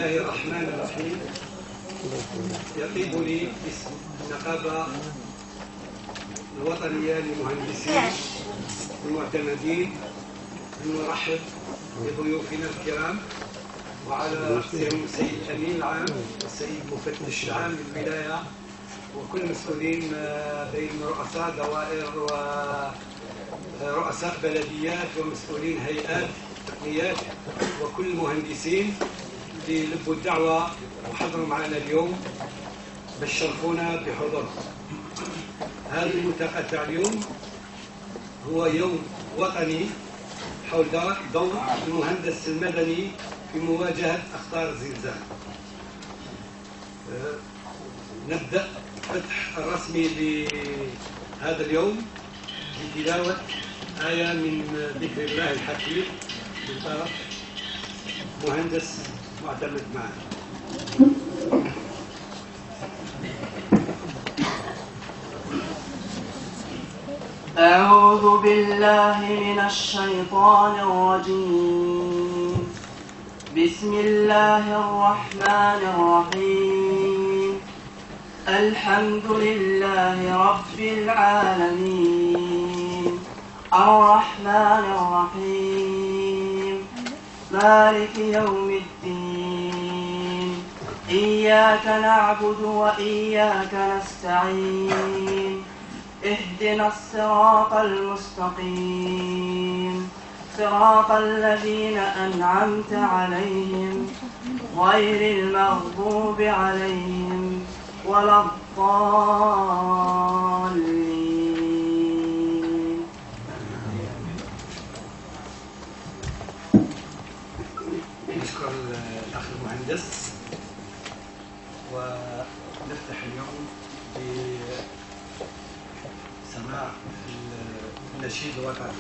الله الرحمن الرحيم. يطيب لي اسم النقابة الوطنية للمهندسين المعتمدين أن نرحب بضيوفنا الكرام، وعلى رأسهم السيد الأمين العام والسيد المفتش العام للولاية وكل مسؤولين بين رؤساء دوائر ورؤساء بلديات ومسؤولين هيئات تقنيات وكل المهندسين اللي لبوا الدعوة وحضروا معنا اليوم باش شرفونا بحضور. هذا الملتقى تاع اليوم هو يوم وطني حول دور المهندس المدني في مواجهة أخطار الزلزال. نبدأ الفتح الرسمي لهذا اليوم بتلاوة آية من ذكر الله الحكيم من طرف مهندس معتمد معنا. أعوذ بالله من الشيطان الرجيم. بسم الله الرحمن الرحيم. الحمد لله رب العالمين الرحمن الرحيم مالك يوم الدين. إياك نعبد وإياك نستعين. اهدنا الصراط المستقيم صراط الذين أنعمت عليهم غير المغضوب عليهم ولا الضالين. نشكر الأخ المهندس ونفتح اليوم بسماع النشيد الوطني.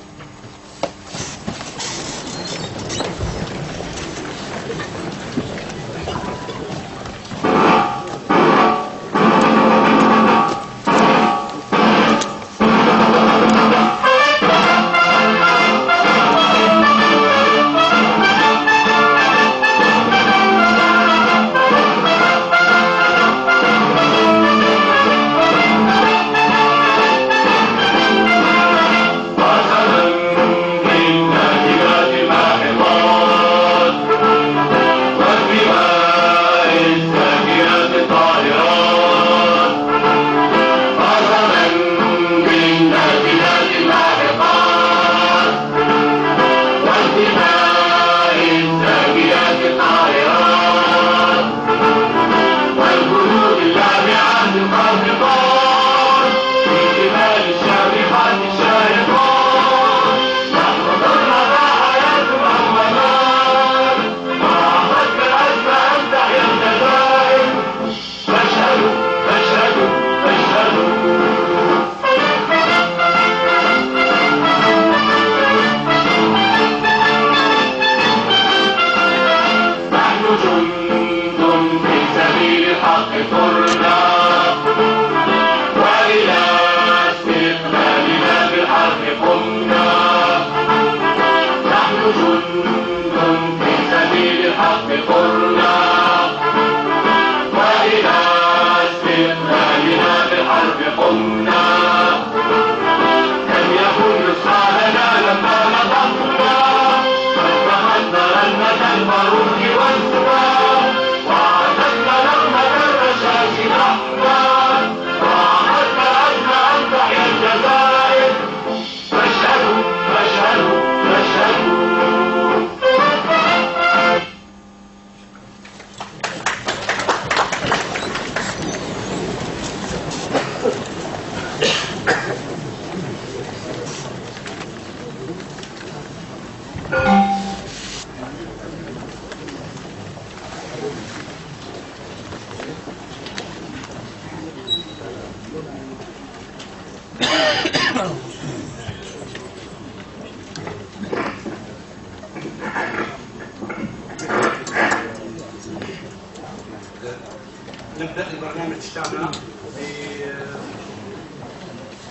نبدأ البرنامج تاعنا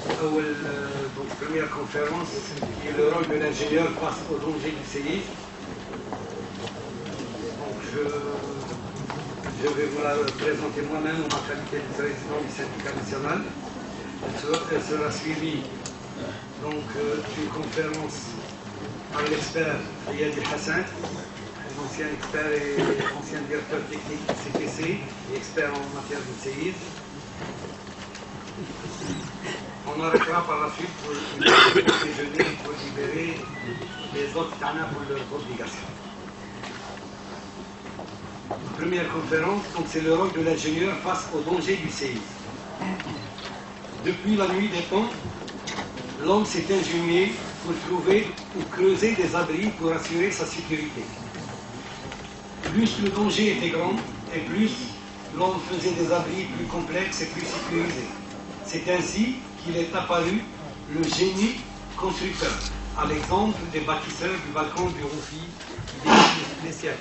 بأول première conférence qui est le rôle de l'ingénieur face au danger du séisme. Donc je Je vais vous la présenter moi-même en ma qualité de président du syndicat national. Elle sera suivie donc d'une conférence par l'expert Riyad Hassan, ancien expert et ancien directeur technique du CPC et expert en matière de séisme. On arrêtera par la suite pour déjeuner pour libérer les autres TANA pour leurs obligations. La première conférence, donc c'est le rôle de l'ingénieur face au danger du séisme. Depuis la nuit des temps, l'homme s'est ingénié pour trouver ou creuser des abris pour assurer sa sécurité. Plus le danger était grand, et plus l'homme faisait des abris plus complexes et plus sécurisés. C'est ainsi qu'il est apparu le génie constructeur, à l'exemple des bâtisseurs du balcon du Roufi des siècles.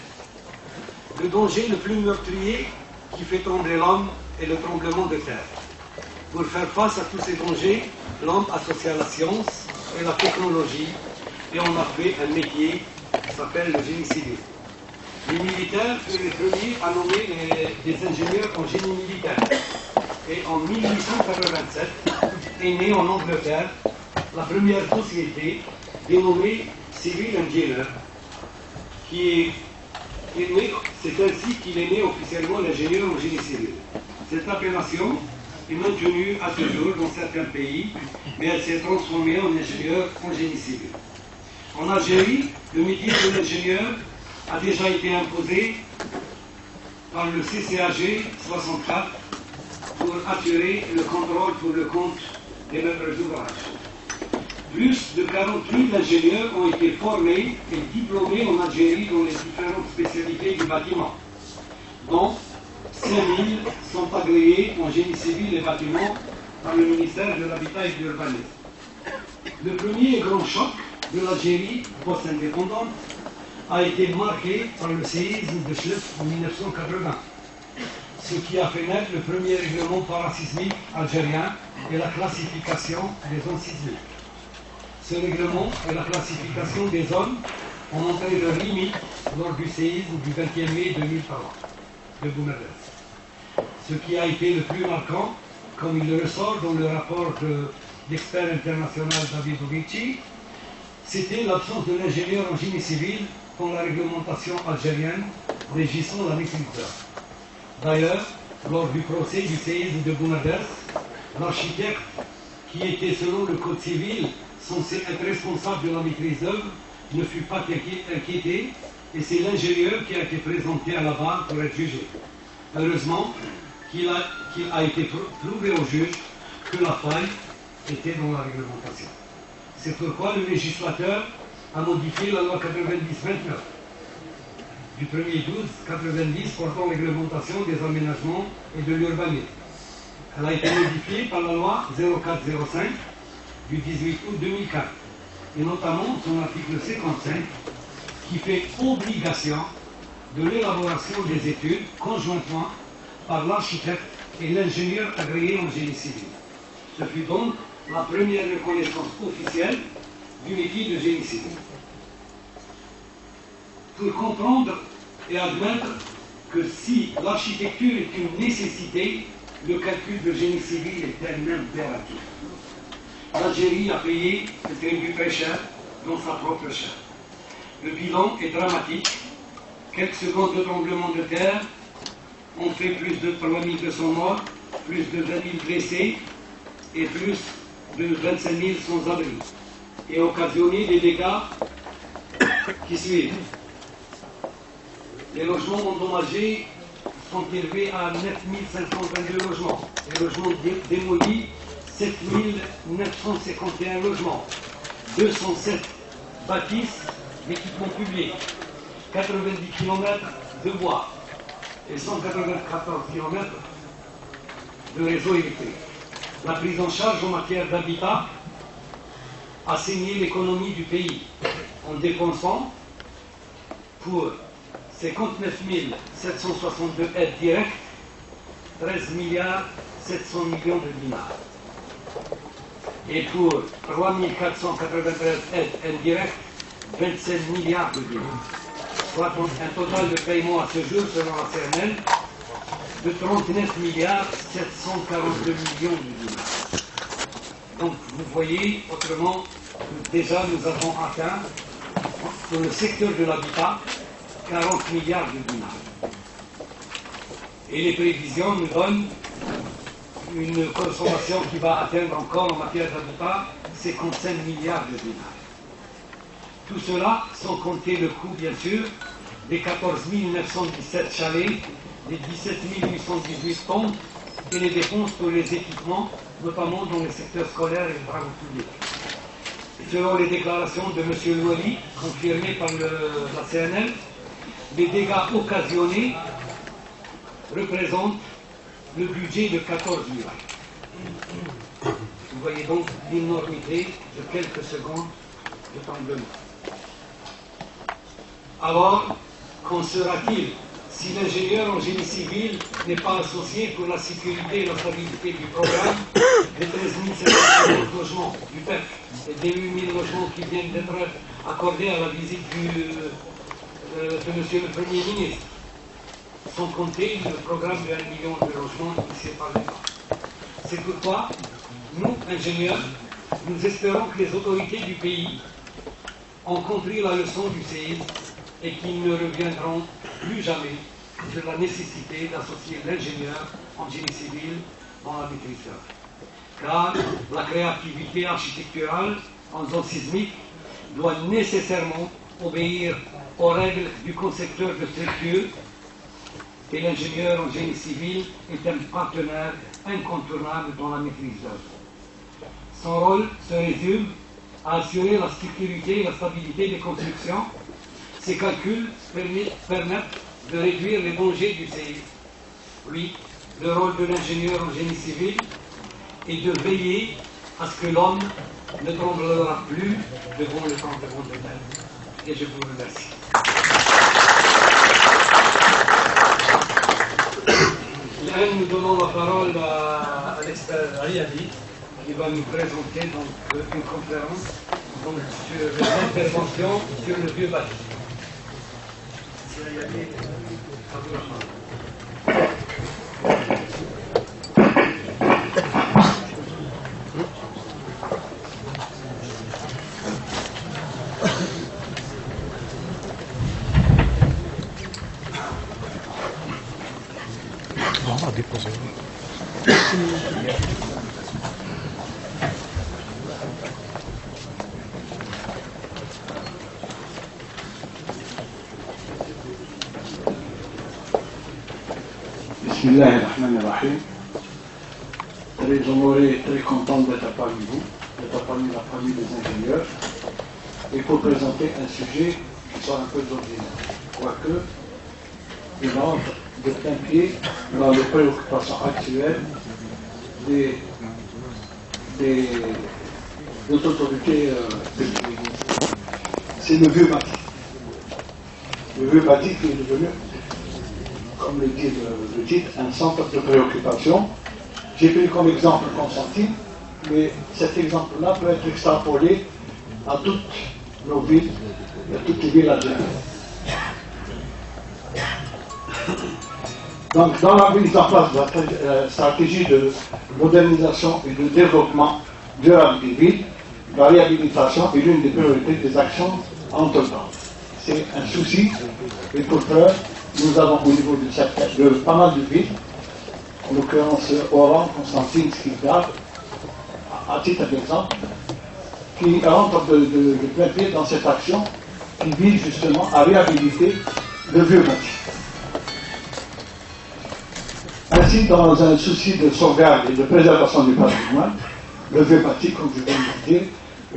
Le danger le plus meurtrier qui fait trembler l'homme est le tremblement de terre. Pour faire face à tous ces dangers, l'homme associa la science et la technologie et on a fait un métier qui s'appelle le génie civil. Les militaires furent les premiers à nommer des ingénieurs en génie militaire. Et en 1887 est née en Angleterre la première société dénommée Civil Engineer, c'est ainsi qu'il est né officiellement l'ingénieur en génie civil. Cette appellation est maintenue à ce jour dans certains pays, mais elle s'est transformée en ingénieur en génie civil. En Algérie, le métier de l'ingénieur a déjà été imposé par le CCAG 64 pour assurer le contrôle pour le compte des maîtres d'ouvrage. Plus de 40 000 ingénieurs ont été formés et diplômés en Algérie dans les différentes spécialités du bâtiment, dont 5 000 sont agréés en génie civil et bâtiment par le ministère de l'Habitat et de l'Urbanisme. Le premier grand choc de l'Algérie, post-indépendante, a été marqué par le séisme de Chlef en 1980, ce qui a fait naître le premier règlement parasismique algérien et la classification des zones sismiques. Ce règlement et la classification des zones ont montré leurs limites lors du séisme du 20e mai 2003 de Boumerdès. Ce qui a été le plus marquant, comme il le ressort dans le rapport de l'expert international David Ovici, c'était l'absence de l'ingénieur en génie civil dans la réglementation algérienne régissant la maîtrise d'œuvre. D'ailleurs, lors du procès du séisme de Boumerdès, l'architecte, qui était selon le code civil censé être responsable de la maîtrise d'œuvre, ne fut pas inquiété et c'est l'ingénieur qui a été présenté à la barre pour être jugé. Heureusement qu'il a été prouvé au juge que la faille était dans la réglementation. C'est pourquoi le législateur a modifié la loi 90-29 du 1er 12-90 portant réglementation des aménagements et de l'urbanisme. Elle a été modifiée par la loi 0405 du 18 août 2004, et notamment son article 55 qui fait obligation de l'élaboration des études conjointement par l'architecte et l'ingénieur agréé en génie civil. Ce fut donc la première reconnaissance officielle du métier de génie civil. Pour comprendre et admettre que si l'architecture est une nécessité, le calcul de génie civil est un impératif. L'Algérie a payé le tribut très cher dans sa propre chair. Le bilan est dramatique. Quelques secondes de tremblement de terre ont fait plus de 3200 morts, plus de 20 000 blessés et plus de 25 000 sans-abri, et occasionné des dégâts qui suivent. Les logements endommagés sont élevés à 9 522 logements. Les logements démolis, 7 951 logements. 207 bâtisses d'équipements publics. 90 km de bois et 194 km de réseau électrique. La prise en charge en matière d'habitat a saigné l'économie du pays en dépensant pour 59 762 aides directes, 13 milliards 700 millions de dinars. Et pour 3 493 aides indirectes, 27 milliards de dinars. Soit un total de paiement à ce jour, selon la CNL, de 39 milliards 742 millions de dinars. Donc vous voyez, autrement, déjà nous avons atteint, dans le secteur de l'habitat, 40 milliards de dinars. Et les prévisions nous donnent une consommation qui va atteindre encore en matière d'habitat 55 milliards de dinars. Tout cela sans compter le coût, bien sûr, des 14 917 chalets, des 17 818 tombes et les dépenses pour les équipements, notamment dans le secteur scolaire et les travaux publics. Selon les déclarations de M. Louali, confirmées par la CNL, les dégâts occasionnés représentent le budget de 14 milliards. Vous voyez donc l'énormité de quelques secondes de temps de mort. Alors, qu'en sera-t-il si l'ingénieur en génie civil n'est pas associé pour la sécurité et la stabilité du programme des 13 750 logements du PEF et des 8 000 logements qui viennent d'être accordés à la visite de M. le Premier ministre, sans compter le programme de 1 million de logements initié par l'État. C'est pourquoi, nous, ingénieurs, nous espérons que les autorités du pays ont compris la leçon du séisme et qu'ils ne reviendront plus jamais sur la nécessité d'associer l'ingénieur en génie civil dans la maîtrise d'œuvre. Car la créativité architecturale en zone sismique doit nécessairement obéir aux règles du concepteur de structure et l'ingénieur en génie civil est un partenaire incontournable dans la maîtrise d'œuvre. Son rôle se résume à assurer la sécurité et la stabilité des constructions. Ces calculs permettent de réduire les dangers du séisme. Oui, le rôle de l'ingénieur en génie civil est de veiller à ce que l'homme ne tremblera plus devant le tremblement de terre. Et je vous remercie. Là, nous donnons la parole à l'expert Ayadi, qui va nous présenter donc, une conférence donc, sur l'intervention sur le vieux bâti. On va déposer. Bismillahirrahmanirrahim. Très honoré, très content d'être parmi vous, d'être parmi la famille des ingénieurs, et pour présenter un sujet qui sort un peu d'ordinaire, quoique il entre de plein pied dans les préoccupations actuelles des autorités publiques. C'est le vieux bâti. Le vieux bâti qui est devenu, comme le dit le titre, un centre de préoccupation. J'ai pris comme exemple Constantine, mais cet exemple-là peut être extrapolé à toutes nos villes, à toutes les villes algériennes. Donc, dans la mise en place de la stratégie de modernisation et de développement durable des villes, la réhabilitation est l'une des priorités des actions à entreprendre. C'est un souci, et pour preuve, nous avons au niveau de pas mal de villes, en l'occurrence Oran, Constantine, Skikdar, à titre d'exemple, qui rentrent de plein pied dans cette action qui vise justement à réhabiliter le vieux bâti. Ainsi, dans un souci de sauvegarde et de préservation du patrimoine, le vieux bâti, comme je viens de le dire,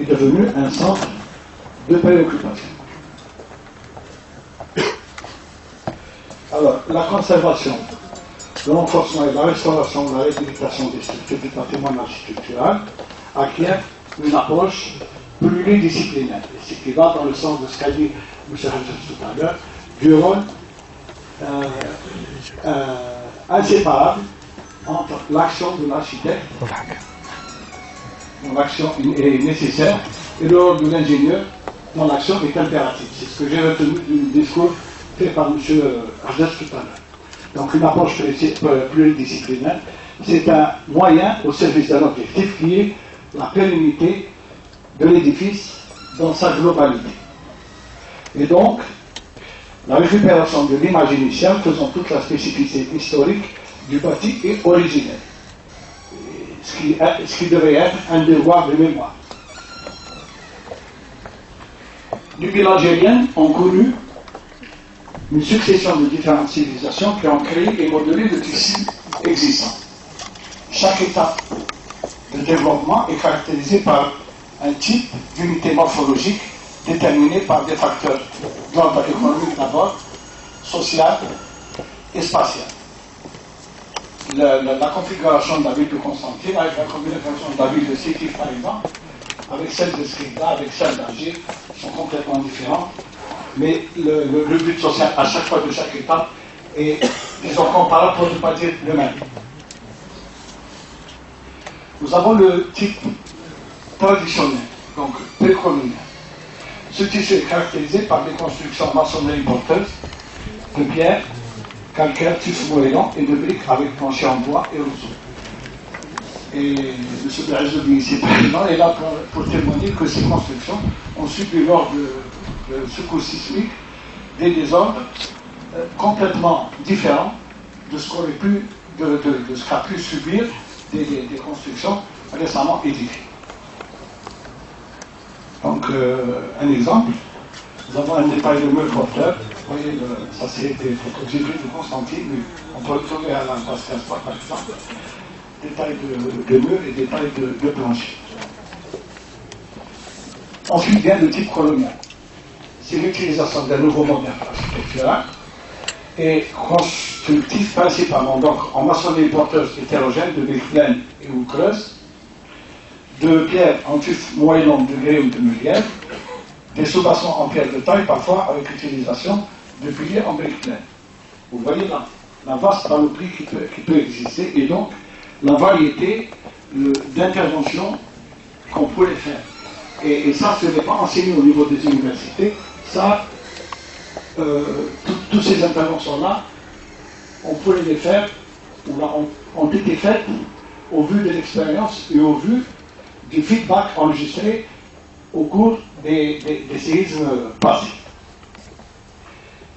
est devenu un centre de préoccupation. Alors, la conservation, le renforcement et la restauration, la réhabilitation des structures du patrimoine architectural acquiert une approche pluridisciplinaire, ce qui va dans le sens de ce qu'a dit M. Hadj tout à l'heure, du rôle inséparable entre l'action de l'architecte, dont l'action est nécessaire, et le rôle de l'ingénieur, dont l'action est impérative. C'est ce que j'ai retenu du discours fait par M. Hadj tout à l'heure. Donc une approche pluridisciplinaire, c'est un moyen au service d'un objectif qui est la pérennité de l'édifice dans sa globalité. Et donc, la récupération de l'image initiale faisant toute la spécificité historique du bâti est originelle, ce qui devait être un devoir de mémoire. Les villes algériennes ont connu une succession de différentes civilisations qui ont créé et modelé le tissu existant. Chaque étape de développement est caractérisée par un type d'unité morphologique déterminée par des facteurs d'ordre économique d'abord, social et spatial. La configuration de la ville de Constantine avec la configuration de la ville de Sétif par exemple, avec celle de Scriba, avec celle d'Alger, sont complètement différentes, mais le but social à chaque fois de chaque étape est, disons, comparable pour ne pas dire le même. Nous avons le type traditionnel, donc précolonial. Ce tissu est caractérisé par des constructions maçonneries porteuses de pierre, calcaire, tuf moellon et de briques avec plancher en bois et roseau. Et M. Blazouli, ici présent, est là pour témoigner que ces constructions ont subi lors de secousses sismiques des désordres complètement différents de ce qu'aurait pu, de ce qu'a pu subir des constructions récemment édifiées. Donc, un exemple, nous avons un détail de mur porteur. Vous voyez, ça c'est des photos que j'ai vues de Constantine, mais on peut le trouver à la Pascal par exemple. Détail de mur et détail de plancher. Ensuite vient le type colonial. C'est l'utilisation d'un nouveau modèle architectural et constructif principalement donc en maçonnerie porteuse hétérogène de briques pleines et ou creuses, de pierre en tuf moellon de grès ou de meulière, des sous-bassons en pierre de taille parfois avec l'utilisation de piliers en briques pleines. Vous voyez là, la vaste panoplie qui peut exister et donc la variété d'interventions qu'on pourrait faire. Et ça, ce n'est pas enseigné au niveau des universités. Ça, toutes ces interventions-là, on pourrait les faire, ou ont été faites au vu de l'expérience et au vu du feedback enregistré au cours des séismes passés.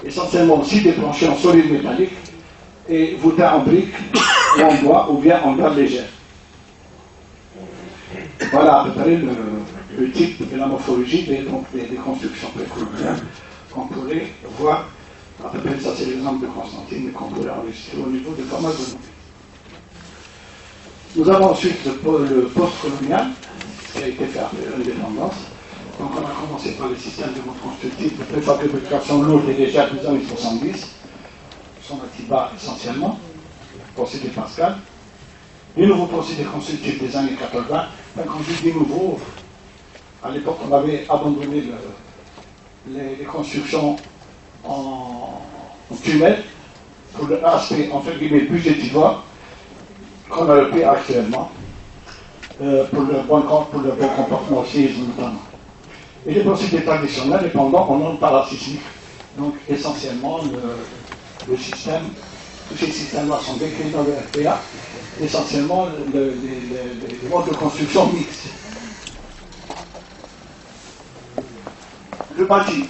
Essentiellement aussi des planchers en solide métallique et voûtés en briques ou en bois ou bien en garde légère. Voilà à peu près le type de la morphologie des constructions précoloniales qu'on pourrait voir. À peu près ça c'est l'exemple de Constantine, mais qu'on pourrait enregistrer au niveau de pas mal de noms. Nous avons ensuite le post-colonial, qui a été fait après l'indépendance. Donc on a commencé par le système de mode constructif de préfabrication lourde et légère des années 70, son Atiba essentiellement, procédé Pascal. Les nouveaux procédés constructifs des années 80, quand je dis nouveaux, à l'époque on avait abandonné les constructions en tunnel pour l'aspect entre guillemets budgétivore qu'on a le pays actuellement, pour le bon comportement aussi notamment. Et les procédés traditionnels, cependant, on en parle sismique. Donc, essentiellement, le système, tous ces systèmes-là sont décrits dans le RPA, essentiellement les modes de construction mixtes. Le bâti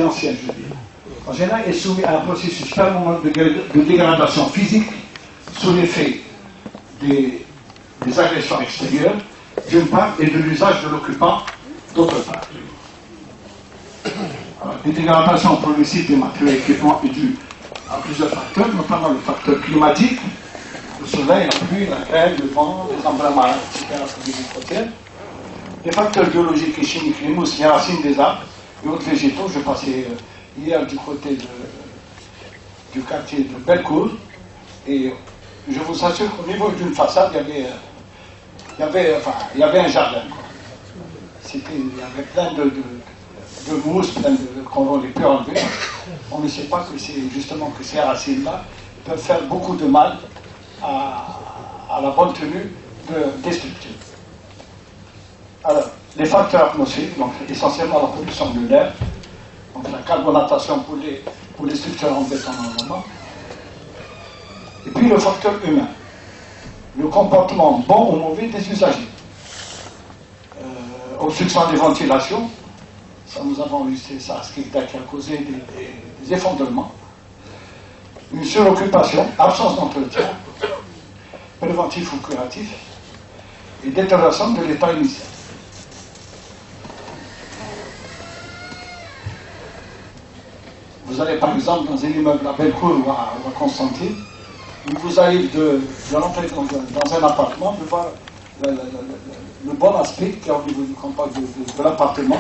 ancien, je veux dire, en général, est soumis à un processus permanent de dégradation physique sous l'effet des agressions extérieures, d'une part, et de l'usage de l'occupant, d'autre part. Les dégradations progressives des matériaux et équipements est due à plusieurs facteurs, notamment le facteur climatique, le soleil, la pluie, la grêle, le vent, les embruns marins, etc. Les facteurs biologiques et chimiques, les mousses, les racines des arbres et autres végétaux. Je passais hier du côté du quartier de Bellecour et je vous assure qu'au niveau d'une façade, il y avait un jardin. Il y avait plein de mousse, qu'on aurait pu enlever. On ne sait pas que c'est justement que ces racines-là peuvent faire beaucoup de mal à la bonne tenue des structures. Alors, les facteurs atmosphériques, donc essentiellement la pollution de l'air, donc la carbonatation pour les structures en béton normalement, Et puis le facteur humain, le comportement bon ou mauvais des usagers. Obstruction des ventilations, ça nous avons vu, c'est ça ce qui a causé des effondrements. Une suroccupation, absence d'entretien, préventif ou curatif, et détérioration de l'état initial. Vous allez par exemple dans un immeuble à Bellecour ou à Constantine, il vous arrive de rentrer dans un appartement, de voir le bon aspect qu'il y a au niveau de l'appartement,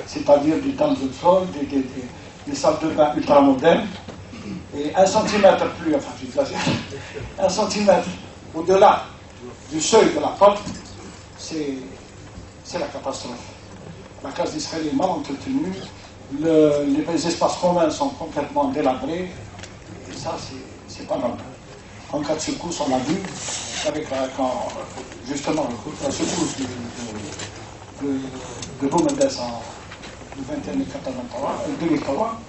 c'est-à-dire des temps de sol, des salles de bain ultramodernes, et 1 centimètre plus, enfin j'exagère, 1 centimètre au-delà du seuil de la porte, c'est la catastrophe. La case d'Israël est mal entretenue, les espaces communs sont complètement délabrés, et ça c'est pas normal. En cas de secousse, on l'a vu, avec justement la secousse de Boumendes en 2003,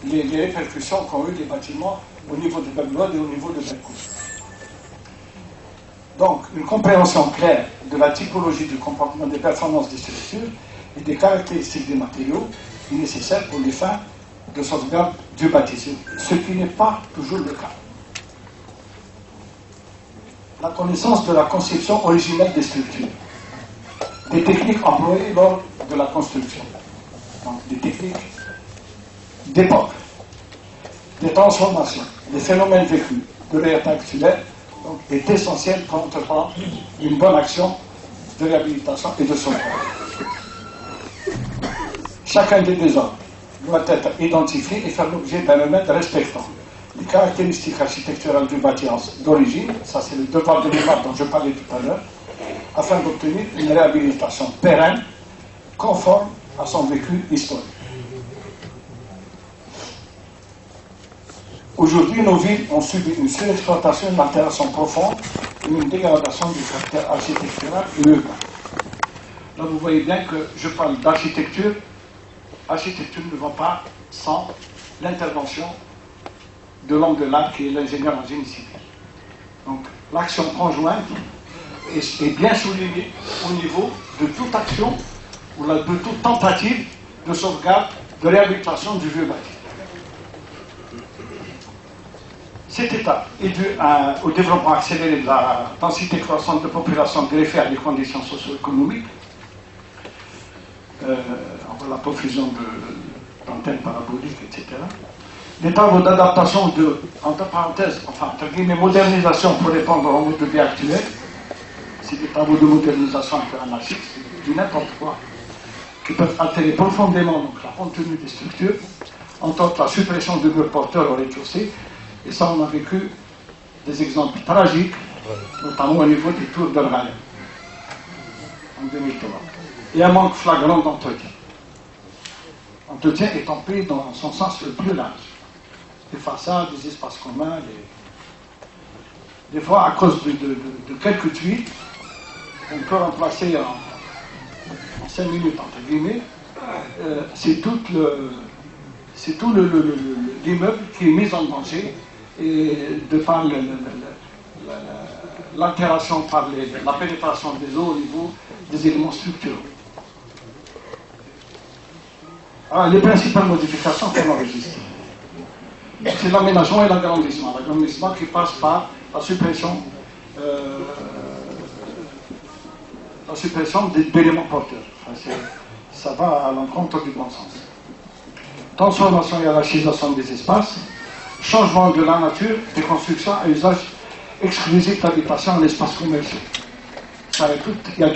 les répercussions qu'ont eu les bâtiments au niveau de Babylone et au niveau de Bellecour. Donc, une compréhension claire de la typologie du comportement des performances des structures et des caractéristiques des matériaux est nécessaire pour les fins de sauvegarde du bâtiment, ce qui n'est pas toujours le cas. La connaissance de la conception originelle des structures, des techniques employées lors de la construction, donc des techniques d'époque, des transformations, des phénomènes vécus, de réalité actuelle, donc, est essentiel pour entreprendre une bonne action de réhabilitation et de sauvegarde. Chacun des désordres doit être identifié et faire l'objet d'un remède respectant les caractéristiques architecturales du bâtiment d'origine, ça c'est le devoir de mémoire dont je parlais tout à l'heure, afin d'obtenir une réhabilitation pérenne, conforme à son vécu historique. Aujourd'hui, nos villes ont subi une surexploitation, une altération profonde et une dégradation du caractère architectural et urbain. Là, vous voyez bien que je parle d'architecture. L'architecture ne va pas sans l'intervention de l'homme de l'art qui est l'ingénieur en génie civil. Donc, l'action conjointe est bien soulignée au niveau de toute action ou de toute tentative de sauvegarde, de réhabilitation du vieux bâti. Cet état est dû au développement accéléré de la densité croissante de population greffée à des conditions socio-économiques, la profusion d'antennes paraboliques, etc. Des travaux d'adaptation de, entre parenthèses, enfin, entre guillemets, modernisation pour répondre au mode de vie actuel. C'est des travaux de modernisation un peu anarchiques, c'est du n'importe quoi, qui peuvent altérer profondément donc, la contenue des structures, entre autres la suppression de murs porteurs au rez-de-chaussée. Et ça, on a vécu des exemples tragiques, notamment au niveau des tours de Raya, en 2003. Et un manque flagrant d'entretien. L'entretien est employé dans son sens le plus large. Les façades, les espaces communs, des fois, à cause de quelques tuiles, on peut remplacer en 5 minutes, entre guillemets, c'est tout l'immeuble qui est mis en danger et de par l'altération par la pénétration des eaux au niveau des éléments structurels. Alors, les principales modifications qu'on enregistre, c'est l'aménagement et l'agrandissement. L'agrandissement qui passe par la suppression d'éléments porteurs. Enfin, ça va à l'encontre du bon sens. Transformation et hiérarchisation des espaces, changement de la nature des constructions à usage exclusif d'habitation en espace commercial. Il y a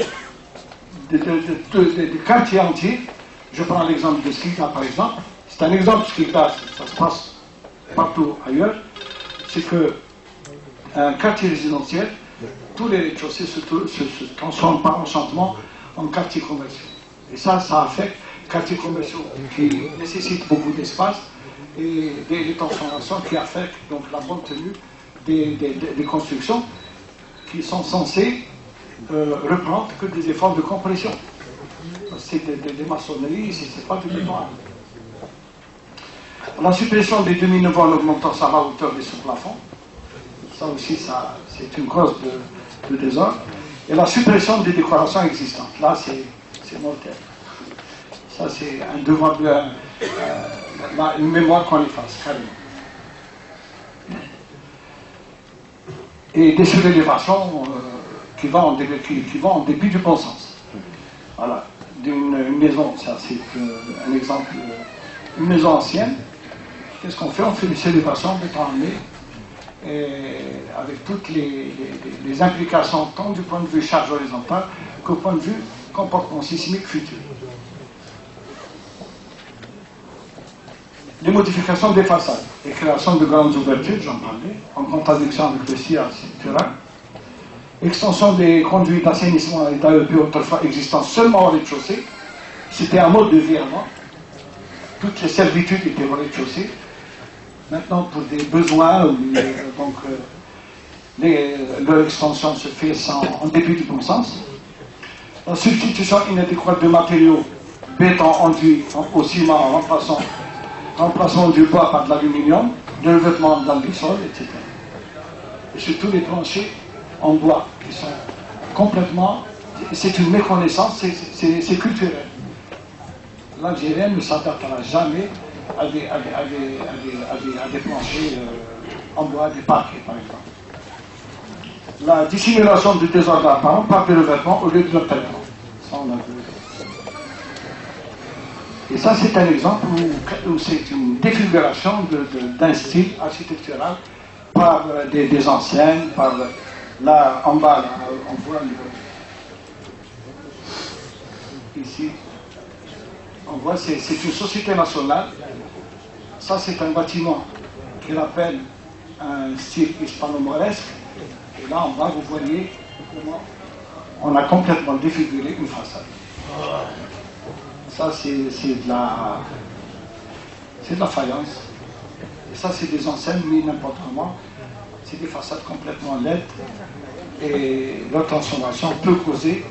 des quartiers entiers. Je prends l'exemple de Skikda par exemple. C'est un exemple Skikda, ça se passe partout ailleurs. C'est qu'un quartier résidentiel, tous les rez-de-chaussée se transforment par enchantement en quartier commercial. Et ça affecte quartiers commerciaux qui nécessitent beaucoup d'espace et des transformations qui affectent donc la bonne tenue des constructions qui sont censées reprendre que des efforts de compression. C'est des maçonneries, c'est pas du béton. La suppression des demi-niveaux en augmentant sa hauteur des sous-plafonds, ça aussi, c'est une cause de désordre. Et la suppression des décorations existantes, là, c'est mortel. Ça, c'est un devoir, une mémoire qu'on efface, carrément. Et des surélévations qui vont en dépit du bon sens. Voilà. D'une maison, ça c'est un exemple, une maison ancienne. Qu'est-ce qu'on fait? On fait une surélévation béton armé, avec toutes les implications, tant du point de vue charge horizontale qu'au point de vue comportement sismique futur. Les modifications des façades, les créations de grandes ouvertures, j'en parlais, en contradiction avec le sillage structural, extension des conduits d'assainissement à l'état EPE autrefois existant seulement au rez-de-chaussée, c'était un mode de vie avant, toutes les servitudes étaient au rez-de-chaussée, maintenant pour des besoins, leur extension se fait en dépit du bon sens. La substitution inadéquate de matériaux, béton, enduit au ciment, remplaçant du bois par de l'aluminium, le revêtement dans le sol, etc. Et surtout les planchers en bois, qui sont complètement... C'est une méconnaissance, c'est culturel. L'Algérien ne s'adaptera jamais à des planchers en bois, des parquets, par exemple. La dissimulation du désordre apparent par des revêtements au lieu de leur traitement. Ça, on a vu. Et ça, c'est un exemple où c'est une défiguration d'un style architectural par des anciennes, là, en bas, là, on voit ici, on voit, c'est une société nationale. Ça, c'est un bâtiment qui rappelle un style hispano-mauresque. Et là, en bas, vous voyez comment on a complètement défiguré une façade. Ça, c'est de la faïence. Et ça, c'est des enseignes mis n'importe comment. C'est des façades complètement laides. Et leur transformation peut causer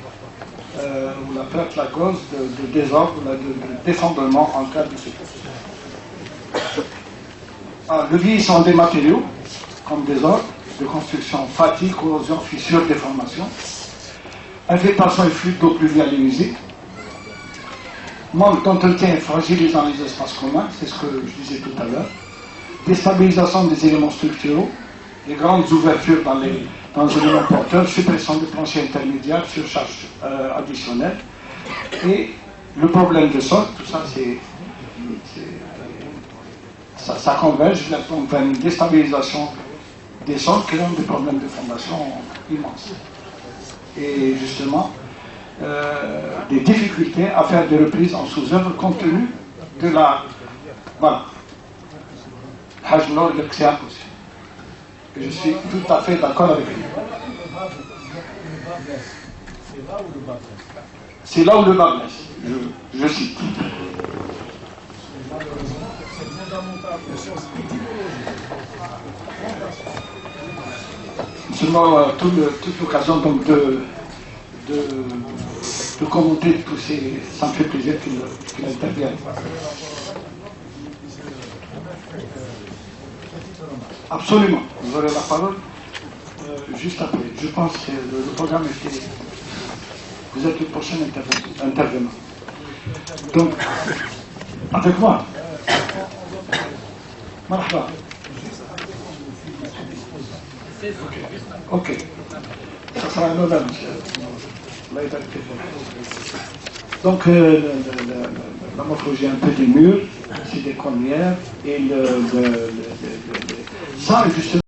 la perte, la cause de désordre, de défendement en cas de secours. Le vieillissement des matériaux, comme désordre, de construction, fatigue, corrosion, fissure, déformation. Infiltration et flux d'eau pluviale et usée. Manque d'entretien fragilisant les espaces communs, c'est ce que je disais tout à l'heure. Déstabilisation des éléments structuraux, les grandes ouvertures dans les éléments porteurs, suppression des planchers intermédiaires, surcharge additionnelle. Et le problème de sol, tout ça, ça converge vers une déstabilisation des sols créant des problèmes de fondation immenses. Et justement, des difficultés à faire des reprises en sous-œuvre compte tenu de la... Voilà. Hajnor, c'est impossible. Et je suis tout à fait d'accord avec lui. C'est là où le bas blesse. Je cite. Seulement, toute l'occasion donc de commenter tous ces... Ça me fait plaisir qu'il intervienne. Absolument. Vous aurez la parole juste après. Je pense que le programme était... Vous êtes le prochain intervenant. Donc, avec moi. Marhaba. Ok. Ça sera un honneur, monsieur. Donc, la morphologie un peu des murs, c'est des connières, et ça, justement,